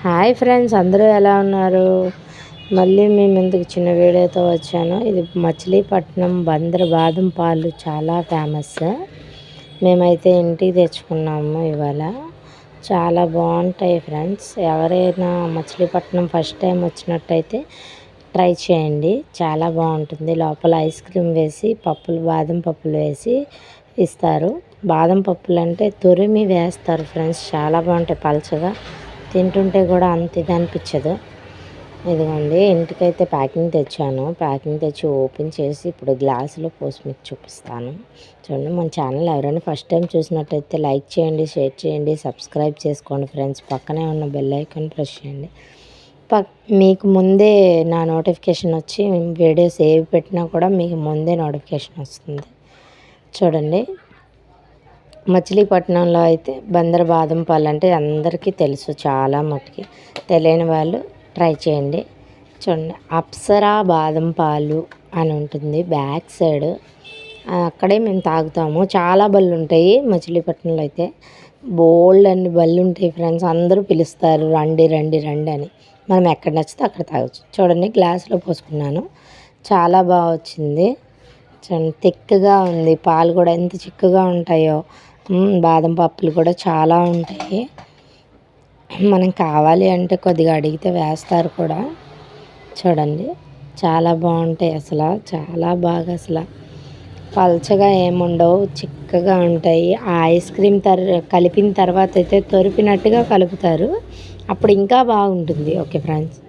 Hi friends, అందరూ ఎలా ఉన్నారు? మళ్ళీ మీ ముందుకు చిన్న వీడియోతో వచ్చాను. ఇది మచిలీపట్నం బందర్ బాదం పాలు చాలా ఫేమస్. మేమైతే ఇంటికి తెచ్చుకున్నాము ఇవాళ. చాలా బాగుంటాయి ఫ్రెండ్స్. ఎవరైనా మచిలీపట్నం ఫస్ట్ టైం వచ్చినట్టయితే ట్రై చేయండి, చాలా బాగుంటుంది. లోపల ఐస్ క్రీమ్ వేసి బాదం పప్పులు వేసి ఇస్తారు. బాదం పప్పులు అంటే తురిమి వేస్తారు ఫ్రెండ్స్, చాలా బాగుంటాయి. పలచగా తింటుంటే కూడా అంత ఇది అనిపించదు. ఇదిగోండి, ఇంటికైతే ప్యాకింగ్ తెచ్చాను. ప్యాకింగ్ తెచ్చి ఓపెన్ చేసి ఇప్పుడు గ్లాసులో పోసి మీకు చూపిస్తాను. చూడండి, మన ఛానల్ ఎవరైనా ఫస్ట్ టైం చూసినట్టయితే లైక్ చేయండి, షేర్ చేయండి, సబ్స్క్రైబ్ చేసుకోండి ఫ్రెండ్స్. పక్కనే ఉన్న బెల్ ఐకాన్ ప్రెస్ చేయండి. మీకు ముందే నా నోటిఫికేషన్ వచ్చి వీడియోస్ ఏవి పెట్టినా కూడా మీకు ముందే నోటిఫికేషన్ వస్తుంది. చూడండి, మచిలీపట్నంలో అయితే బందర్ బాదం పాలు అంటే అందరికీ తెలుసు. చాలా మట్టుకి తెలియని వాళ్ళు ట్రై చేయండి. చూడండి, అప్సరా బాదం పాలు అని ఉంటుంది బ్యాక్ సైడ్. అక్కడే మేము తాగుతాము. చాలా బళ్ళు ఉంటాయి మచిలీపట్నంలో అయితే. బోల్డ్ అన్ని బళ్ళు ఉంటాయి ఫ్రెండ్స్. అందరూ పిలుస్తారు, రండి రండి రండి అని. మనం ఎక్కడ నచ్చితే అక్కడ తాగొచ్చు. చూడండి, గ్లాసులో పోసుకున్నాను. చాలా బాగా వచ్చింది. చూడండి, తిక్కగా ఉంది. పాలు కూడా ఎంత చిక్కగా ఉంటాయో. బాదం పప్పులు కూడా చాలా ఉంటాయి. మనం కావాలి అంటే కొద్దిగా అడిగితే వేస్తారు కూడా. చూడండి, చాలా బాగుంటాయి. అసలు చాలా బాగా, అసలు పల్చగా ఏముండవు, చిక్కగా ఉంటాయి. ఆ ఐస్ క్రీమ్ కలిపిన తర్వాత అయితే తొరిపినట్టుగా కలుపుతారు. అప్పుడు ఇంకా బాగుంటుంది. Okay friends.